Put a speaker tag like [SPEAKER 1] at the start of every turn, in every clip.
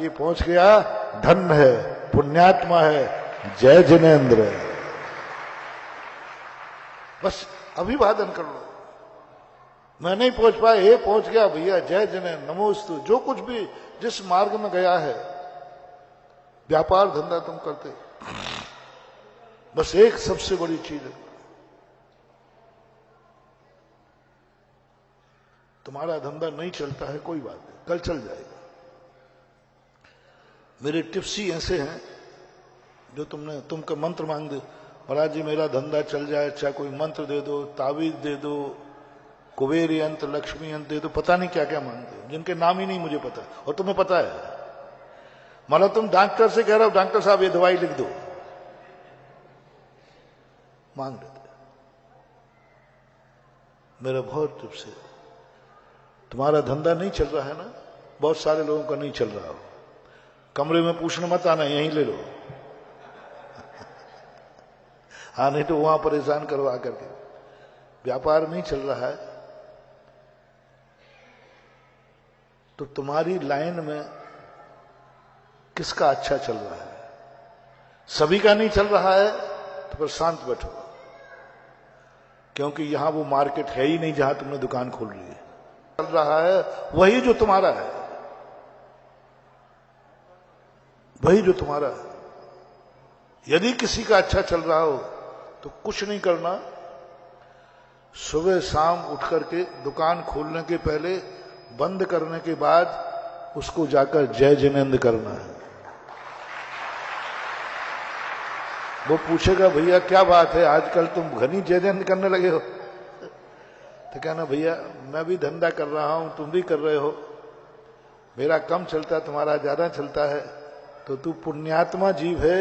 [SPEAKER 1] ये पहुंच गया, धन्य है, पुण्यात्मा है, जय जिनेन्द्र। बस अभिवादन कर लो। मैं नहीं पहुंच पाया, ये पहुंच गया भैया, जय जिनेन्द्र, नमोस्तु। जो कुछ भी जिस मार्ग में गया है, व्यापार धंधा तुम करते, बस एक सबसे बड़ी चीज है, तुम्हारा धंधा नहीं चलता है, कोई बात नहीं, कल चल जाएगा। मेरे टिप्स ही ऐसे हैं जो तुमको मंत्र मांग दे, महाराज जी मेरा धंधा चल जाए, चाहे कोई मंत्र दे दो, तावीज दे दो, कुबेर यंत्र, लक्ष्मी यंत्र दे दो, पता नहीं क्या क्या मांगते हो, जिनके नाम ही नहीं मुझे पता, और तुम्हें पता है। मतलब तुम डॉक्टर से कह रहे हो, डॉक्टर साहब ये दवाई लिख दो, मांग लेते। मेरा बहुत टिप्स है। तुम्हारा धंधा नहीं चल रहा है ना, बहुत सारे लोगों का नहीं चल रहा हो, कमरे में पूछने मत आना, यहीं ले लो। हाँ, नहीं तो वहां परेशान करो आकर के। व्यापार नहीं चल रहा है तो तुम्हारी लाइन में किसका अच्छा चल रहा है? सभी का नहीं चल रहा है तो फिर शांत बैठो, क्योंकि यहां वो मार्केट है ही नहीं जहां तुमने दुकान खोल रही है। चल रहा है वही जो तुम्हारा है, वही जो तुम्हारा है। यदि किसी का अच्छा चल रहा हो तो कुछ नहीं करना, सुबह शाम उठ करके दुकान खोलने के पहले, बंद करने के बाद उसको जाकर जय जिनेन्द्र करना है। वो पूछेगा भैया क्या बात है, आजकल तुम घनी जय जिनेन्द्र करने लगे हो? तो कहना भैया मैं भी धंधा कर रहा हूं, तुम भी कर रहे हो, मेरा कम चलता है, तुम्हारा ज्यादा चलता है, तो तू पुण्यात्मा जीव है,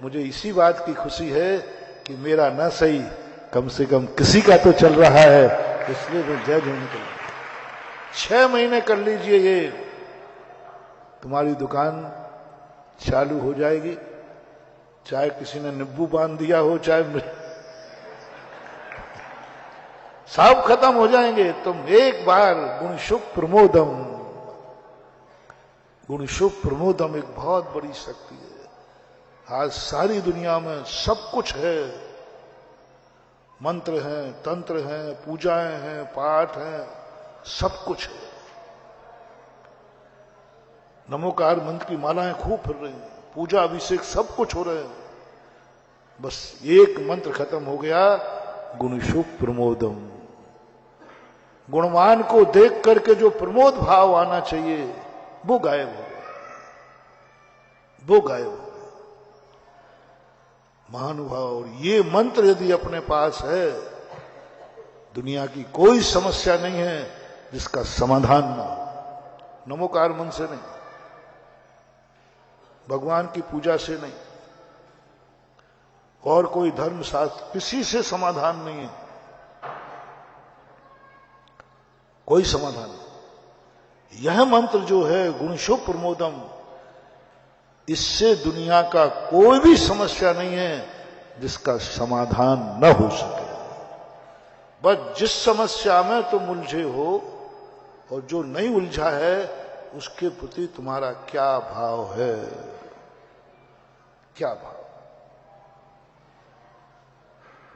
[SPEAKER 1] मुझे इसी बात की खुशी है कि मेरा न सही, कम से कम किसी का तो चल रहा है, इसलिए मैं जय जिनेन्द्र कर। 6 महीने कर लीजिए, ये तुम्हारी दुकान चालू हो जाएगी, चाहे किसी ने नींबू बांध दिया हो, चाहे सब खत्म हो जाएंगे। तुम एक बार गुण शुभ प्रमोदम, गुण शुभ प्रमोदम एक बहुत बड़ी शक्ति है। आज सारी दुनिया में सब कुछ है, मंत्र हैं, तंत्र हैं, पूजाएं हैं, पाठ हैं, सब कुछ है। नमोकार मंत्र की मालाएं खूब फिर रही हैं, पूजा अभिषेक सब कुछ हो रहे हैं, बस एक मंत्र खत्म हो गया, गुण शुभ प्रमोदम। गुणवान को देख करके जो प्रमोद भाव आना चाहिए वो गायब हो गया, वो गायब हो गया। महानुभाव, और ये मंत्र यदि अपने पास है, दुनिया की कोई समस्या नहीं है जिसका समाधान ना हो। नमोकार मन से नहीं, भगवान की पूजा से नहीं, और कोई धर्म शास्त्र, किसी से समाधान नहीं है, कोई समाधान नहीं। यह मंत्र जो है गुण शुभ प्रमोदम, इससे दुनिया का कोई भी समस्या नहीं है जिसका समाधान न हो सके। बस जिस समस्या में तुम उलझे हो और जो नहीं उलझा है, उसके प्रति तुम्हारा क्या भाव है, क्या भाव,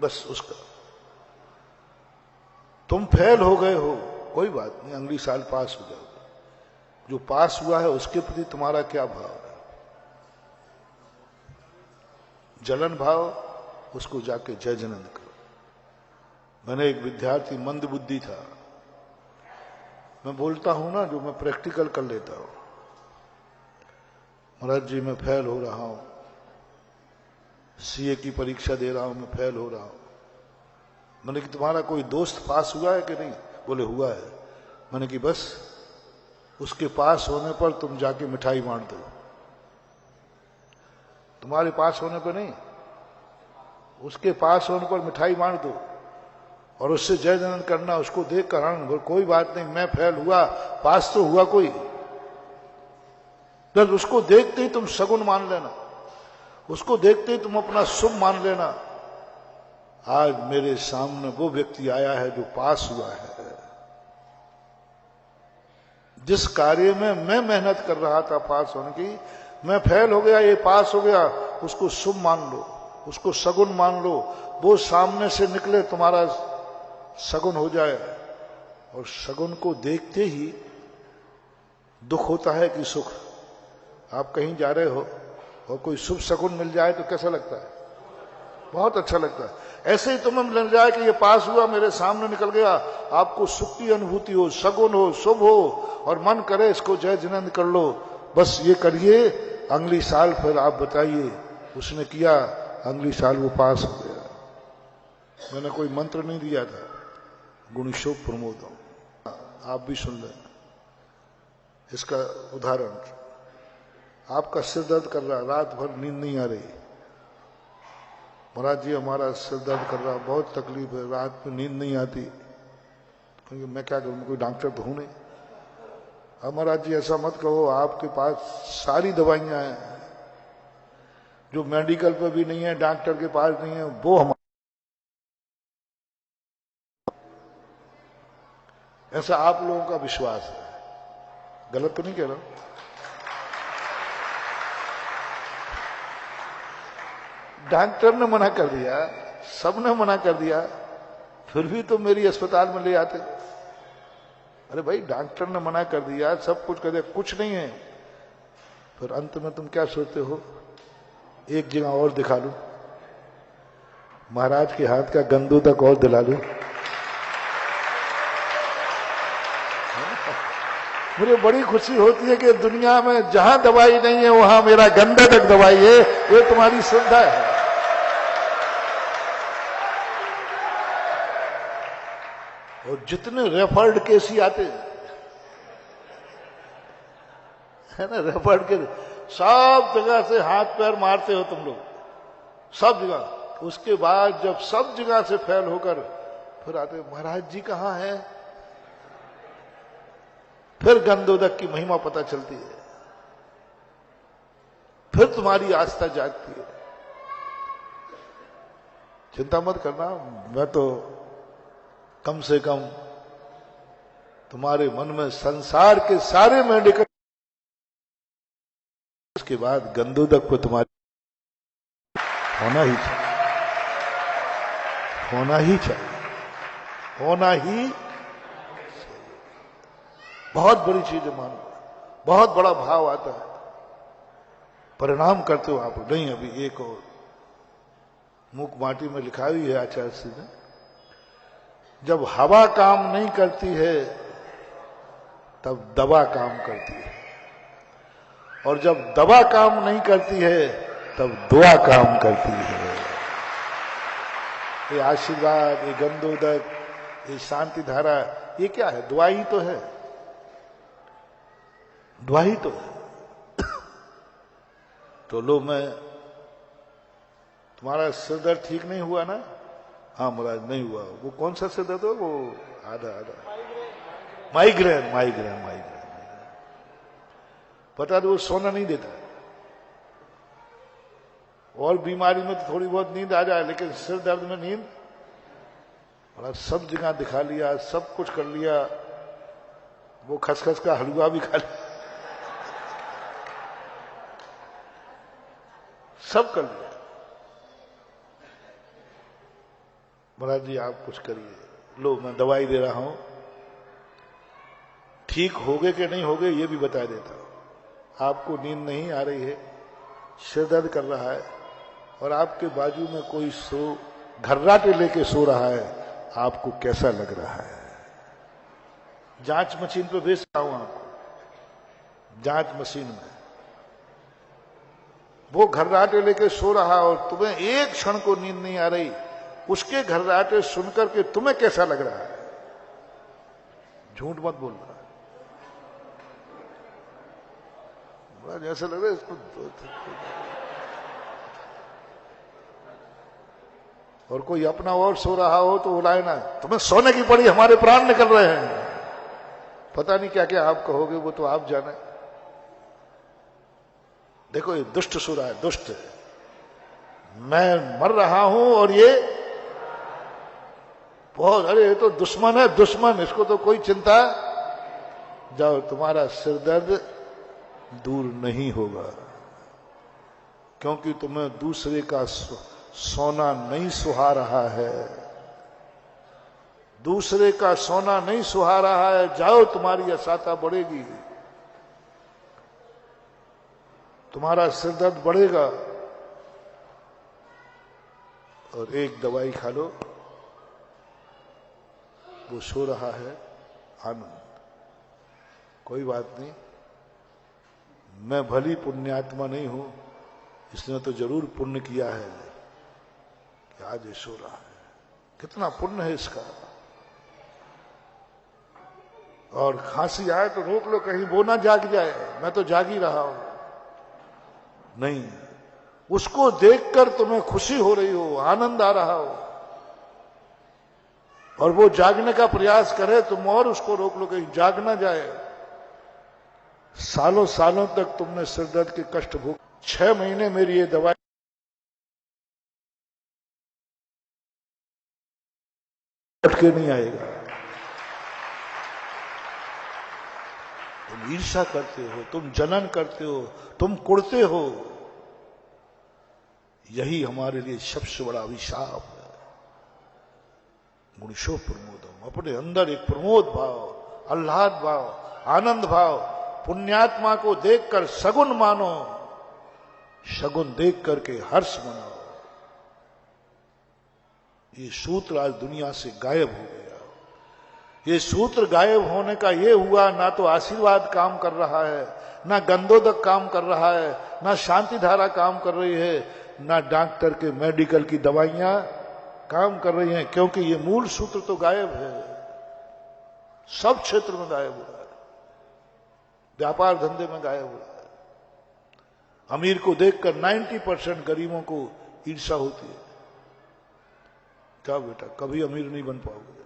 [SPEAKER 1] बस उसका। तुम फेल हो गए हो, कोई बात नहीं, अगली साल पास हो जाओगे। जो पास हुआ है उसके प्रति तुम्हारा क्या भाव है? जलन भाव, उसको जाके जय जिनेन्द्र करो। मैंने एक विद्यार्थी मंद बुद्धि था, मैं बोलता हूं ना, जो मैं प्रैक्टिकल कर लेता हूं, महाराज जी मैं फेल हो रहा हूं, सीए की परीक्षा दे रहा हूं, मैं फेल हो रहा हूं। मैंने कि तुम्हारा कोई दोस्त पास हुआ है कि नहीं? बोले हुआ है। मैंने कि बस उसके पास होने पर तुम जाके मिठाई बांट दो, तुम्हारे पास होने पर नहीं, उसके पास होने पर मिठाई बांट दो और उससे जय जिनेन्द्र करना, उसको देख कर आनंद। कोई बात नहीं, मैं फेल हुआ, पास तो हुआ कोई। बस उसको देखते ही तुम सगुन मान लेना, उसको देखते ही तुम अपना शुभ मान लेना। आज मेरे सामने वो व्यक्ति आया है जो पास हुआ है, जिस कार्य में मैं मेहनत कर रहा था पास होने की, मैं फेल हो गया, ये पास हो गया, उसको शुभ मान लो, उसको सगुन मान लो। वो सामने से निकले तुम्हारा सगुन हो जाए, और सगुन को देखते ही दुख होता है कि सुख। आप कहीं जा रहे हो और कोई शुभ सगुन मिल जाए तो कैसा लगता है? बहुत अच्छा लगता है। ऐसे ही तुम्हें मिल जाए कि ये पास हुआ, मेरे सामने निकल गया, आपको सुख की अनुभूति हो, सगुन हो, शुभ हो, और मन करे इसको जय जिनेंद्र कर लो, बस ये करिए, अगली साल फिर आप बताइए। उसने किया, अगली साल वो पास हो गया। मैंने कोई मंत्र नहीं दिया था, गुणशोभ प्रमोदम, आप भी सुन लें इसका उदाहरण। आपका सिर दर्द कर रहा, रात भर नींद नहीं आ रही, महाराज जी हमारा सिर दर्द कर रहा, बहुत तकलीफ है, रात में नींद नहीं आती, क्योंकि मैं क्या करूं, कोई डॉक्टर तो हूं नहीं। अब महाराज जी ऐसा मत कहो, आपके पास सारी दवाइयां हैं, जो मेडिकल पे भी नहीं है, डॉक्टर के पास नहीं है, वो हमारे, ऐसा आप लोगों का विश्वास है। गलत तो नहीं कह रहा हूं? डॉक्टर ने मना कर दिया, सबने मना कर दिया, फिर भी तो मेरी अस्पताल में ले आते। अरे भाई डॉक्टर ने मना कर दिया, सब कुछ कर दिया, कुछ नहीं है, फिर अंत में तुम क्या सोचते हो? एक जगह और दिखा लूं, महाराज के हाथ का गंदू तक और दिला लूं। मुझे बड़ी खुशी होती है कि दुनिया में जहां दवाई नहीं है वहां मेरा गंदे तक दवाई है। ये तुम्हारी श्रद्धा है। और जितने रेफर्ड केस ही आते है ना, रेफर्ड के सब जगह से हाथ पैर मारते हो तुम लोग, सब जगह। उसके बाद जब सब जगह से फेल होकर फिर आते, महाराज जी कहां है, फिर गंधोदक की महिमा पता चलती है, फिर तुम्हारी आस्था जागती है। चिंता मत करना, मैं तो कम से कम तुम्हारे मन में संसार के सारे मेडिकल, उसके बाद गंधोदक को तुम्हारी होना ही चाहिए, होना ही चाहिए, होना ही बहुत बड़ी चीज है। मानो बहुत बड़ा भाव आता है, परिणाम करते हो आप। नहीं अभी एक और मुख माटी में लिखा हुई है आचार्य जी ने, जब हवा काम नहीं करती है तब दवा काम करती है, और जब दवा काम नहीं करती है तब दुआ काम करती है। ये आशीर्वाद, ये गंधोदक, ये शांति धारा, ये क्या है? दुआ ही तो है, दुआ ही तो है। तो लो, मैं तुम्हारा सिर दर्द ठीक नहीं हुआ ना? हाँ महाराज नहीं हुआ। वो कौन सा सिर दर्द हो? वो आधा माइग्रेन, माइग्रेन। पता तो वो सोना नहीं देता, और बीमारी में तो थोड़ी बहुत नींद आ जाए, लेकिन सिर दर्द में नींद, और सब जगह दिखा लिया, सब कुछ कर लिया, वो खसखस का हलवा भी खा लिया, सब कर लिया। महाराज जी आप कुछ करिए, लो मैं दवाई दे रहा हूं, ठीक होगे कि नहीं होगे ये भी बता देता हूं। आपको नींद नहीं आ रही है, सिर दर्द कर रहा है, और आपके बाजू में कोई घर्राटे लेके सो रहा है, आपको कैसा लग रहा है? जांच मशीन पे भेज रहा हूं आपको, जांच मशीन में वो घर्राटे लेके सो रहा है, और तुम्हें एक क्षण को नींद नहीं आ रही, उसके घर्राटे सुनकर के तुम्हें कैसा लग रहा है? झूठ मत बोल रहा, जैसा लग रहा है इसको। और कोई अपना और सो रहा हो तो बुलाए ना, तुम्हें सोने की पड़ी, हमारे प्राण निकल रहे हैं। पता नहीं क्या क्या आप कहोगे, वो तो आप जाने। देखो ये दुष्ट सो रहा है, दुष्ट। मैं मर रहा हूं और ये बहुत, अरे ये तो दुश्मन है, दुश्मन, इसको तो कोई चिंता जाओ, तुम्हारा सिरदर्द दूर नहीं होगा, क्योंकि तुम्हें दूसरे का सोना नहीं सुहा रहा है, दूसरे का सोना नहीं सुहा रहा है। जाओ, तुम्हारी असाता बढ़ेगी, तुम्हारा सिरदर्द बढ़ेगा। और एक दवाई खा लो, वो सो रहा है, आनंद। कोई बात नहीं, मैं भली पुण्यात्मा नहीं हूं, इसने तो जरूर पुण्य किया है कि आज ये सो रहा है। कितना पुण्य है इसका। और खांसी आए तो रोक लो, कहीं वो ना जाग जाए, मैं तो जाग ही रहा हूं। नहीं, उसको देखकर तुम्हें खुशी हो रही हो, आनंद आ रहा हो, और वो जागने का प्रयास करे, तुम और उसको रोक लो, कहीं जाग ना जाए। सालों सालों तक तुमने सिरदर्द के कष्ट भोग, 6 महीने मेरी ये दवाई उठ के नहीं आएगा। तुम ईर्ष्या करते हो, तुम जलन करते हो, तुम कुड़ते हो, यही हमारे लिए सबसे बड़ा अभिशाप है। गुणशो प्रमोदम, अपने अंदर एक प्रमोद भाव, आह्लाद भाव, आनंद भाव, पुण्यात्मा को देखकर सगुन मानो, शगुन देख करके हर्ष मनाओ। ये सूत्र आज दुनिया से गायब हो गया। ये सूत्र गायब होने का ये हुआ, ना तो आशीर्वाद काम कर रहा है, ना गंधोदक काम कर रहा है, ना शांति धारा काम कर रही है, ना डॉक्टर के मेडिकल की दवाइयां काम कर रही हैं, क्योंकि ये मूल सूत्र तो गायब है, सब क्षेत्र में गायब हो रहा है, व्यापार धंधे में गायब हो रहा है। अमीर को देखकर 90% गरीबों को ईर्ष्या होती है। क्या बेटा, कभी अमीर नहीं बन पाओगे।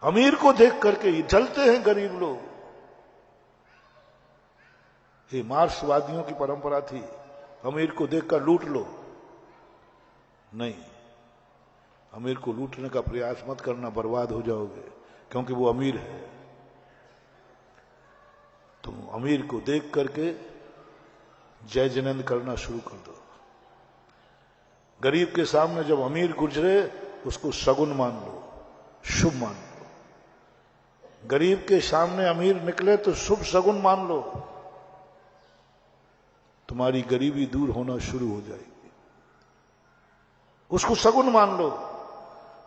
[SPEAKER 1] अमीर को देख करके जलते हैं गरीब लोग। ये मार्क्सवादियों की परंपरा थी, अमीर को देखकर लूट लो। नहीं, अमीर को लूटने का प्रयास मत करना, बर्बाद हो जाओगे, क्योंकि वो अमीर है। तुम अमीर को देख करके जय जिनेंद्र करना शुरू कर दो। गरीब के सामने जब अमीर गुजरे, उसको सगुन मान लो, शुभ मान लो। गरीब के सामने अमीर निकले तो शुभ सगुन मान लो, तुम्हारी गरीबी दूर होना शुरू हो जाएगी। उसको सगुन मान लो।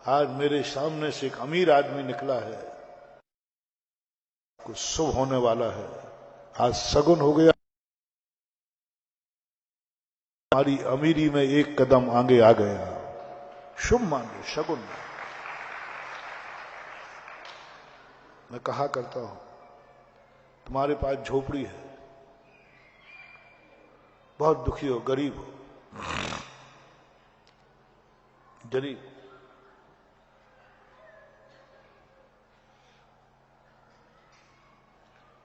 [SPEAKER 1] आज मेरे सामने से एक अमीर आदमी निकला है, कुछ शुभ होने वाला है, आज सगुन हो गया, हमारी अमीरी में एक कदम आगे आ गया। शुभ मान लो, शगुन। मैं कहा करता हूं, तुम्हारे पास झोपड़ी है, बहुत दुखी हो, गरीब हो, गरीब,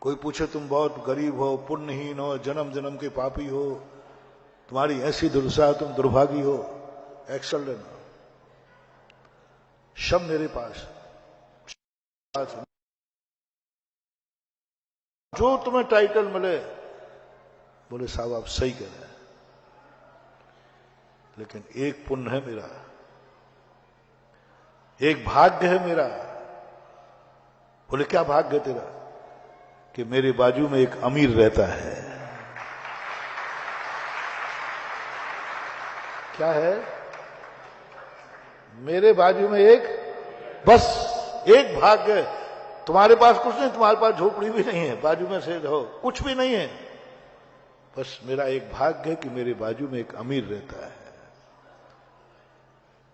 [SPEAKER 1] कोई पूछे तुम बहुत गरीब हो, पुण्यहीन हो, जन्म जन्म के पापी हो, तुम्हारी ऐसी दुर्दशा, तुम दुर्भागी हो, एक्शन लेना। सब मेरे पास, जो तुम्हें टाइटल मिले, बोले साहब आप सही कह रहे हैं, लेकिन एक पुण्य है मेरा, एक भाग्य है मेरा। बोले क्या भाग्य है तेरा? कि मेरे बाजू में एक अमीर रहता है। क्या है? मेरे बाजू में एक, बस एक भाग्य। तुम्हारे पास कुछ नहीं, तुम्हारे पास झोपड़ी भी नहीं है, बाजू में से रहो, कुछ भी नहीं है, बस मेरा एक भाग्य है कि मेरे बाजू में एक अमीर रहता है।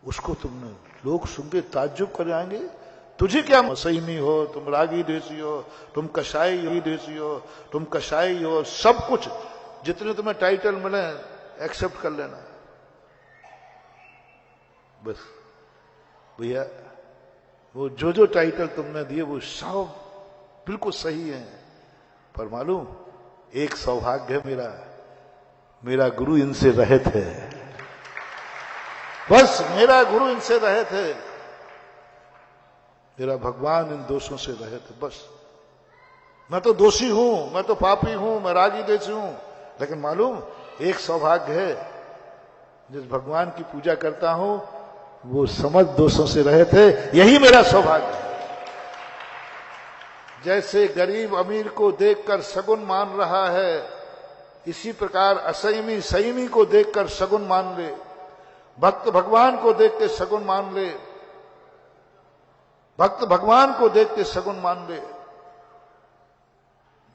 [SPEAKER 1] उसको तुमने, लोग सुन के ताज्जुब कर जाएंगे, तुझे क्या सही हो, तुम रागी देसी हो, तुम कसाई देसी हो, तुम कसाई हो, सब कुछ जितने तुम्हें टाइटल मिले एक्सेप्ट कर लेना। बस भैया, वो जो जो टाइटल तुमने दिए वो सब बिल्कुल सही है, पर मालूम एक सौभाग्य है मेरा, मेरा गुरु इनसे रहित है। बस मेरा गुरु इनसे रहित है, मेरा भगवान इन दोषों से रहित है। बस मैं तो दोषी हूं, मैं तो पापी हूं, मैं रागी देशी हूं, लेकिन मालूम एक सौभाग्य है, जिस भगवान की पूजा करता हूं वो समस्त दोषों से रहे थे, यही मेरा सौभाग्य है। जैसे गरीब अमीर को देखकर सगुन मान रहा है, इसी प्रकार असंयमी संयमी को देखकर सगुन मान ले, भक्त भगवान को देख के सगुन मान ले, भक्त भगवान को देख के सगुन मान ले,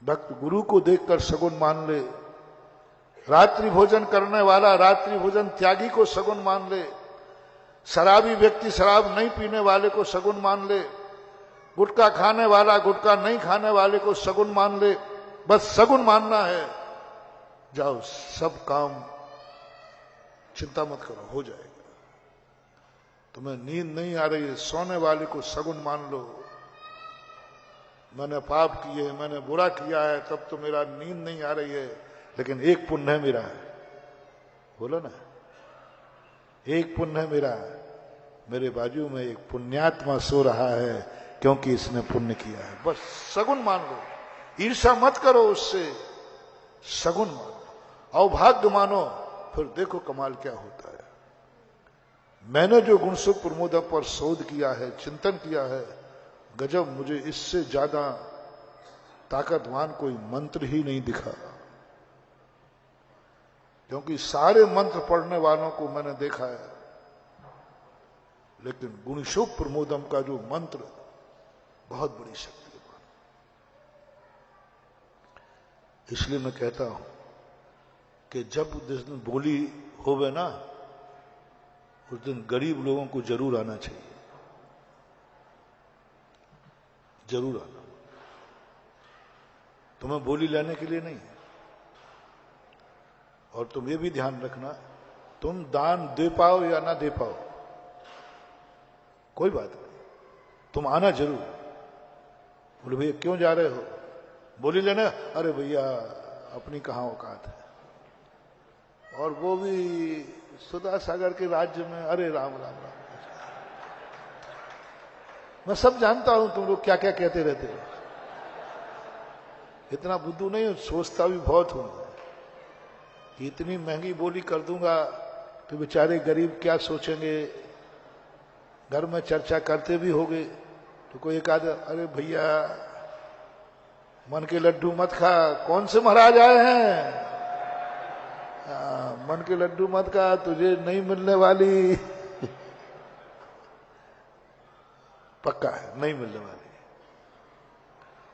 [SPEAKER 1] भक्त गुरु को देखकर सगुन मान ले, रात्रि भोजन करने वाला रात्रि भोजन त्यागी को सगुन मान ले, शराबी व्यक्ति शराब नहीं पीने वाले को सगुन मान ले, गुटखा खाने वाला गुटखा नहीं खाने वाले को सगुन मान ले। बस सगुन मानना है, जाओ सब काम, चिंता मत करो, हो जाएगा। तुम्हें नींद नहीं आ रही है, सोने वाले को सगुन मान लो। मैंने पाप किए, मैंने बुरा किया है, तब तो मेरा नींद नहीं आ रही है, लेकिन एक पुण्य है मेरा, बोलो ना, एक पुण्य है मेरा, मेरे बाजू में एक पुण्यात्मा सो रहा है क्योंकि इसने पुण्य किया है। बस सगुन मान लो, ईर्ष्या मत करो उससे, सगुन मानो, अवभाग्य मानो, फिर देखो कमाल क्या होता है। मैंने जो गुणसुख प्रमोद पर शोध किया है, चिंतन किया है, गजब, मुझे इससे ज्यादा ताकतवान कोई मंत्र ही नहीं दिखा, क्योंकि सारे मंत्र पढ़ने वालों को मैंने देखा है, लेकिन गुणशुभ प्रमोदम का जो मंत्र बहुत बड़ी शक्ति है। इसलिए मैं कहता हूं कि जब जिस दिन बोली होवे ना, उस दिन गरीब लोगों को जरूर आना चाहिए, जरूर आना। तुम्हें बोली लेने के लिए नहीं, और तुम ये भी ध्यान रखना, तुम दान दे पाओ या ना दे पाओ कोई बात नहीं, तुम आना जरूर। बोले भैया क्यों जा रहे हो, बोली लेना, अरे भैया अपनी कहां औकात है, और वो भी सुधा सागर के राज्य में, अरे राम राम राम। मैं सब जानता हूं तुम लोग क्या क्या कहते रहते हो, इतना बुद्धू नहीं हूं, सोचता भी बहुत हूं कि इतनी महंगी बोली कर दूंगा तो बेचारे गरीब क्या सोचेंगे। घर में चर्चा करते भी होगे तो कोई एक आध, अरे भैया मन के लड्डू मत खा, कौन से महाराज आए हैं, मन के लड्डू मत खा, तुझे नहीं मिलने वाली, पक्का है नहीं मिलने वाली।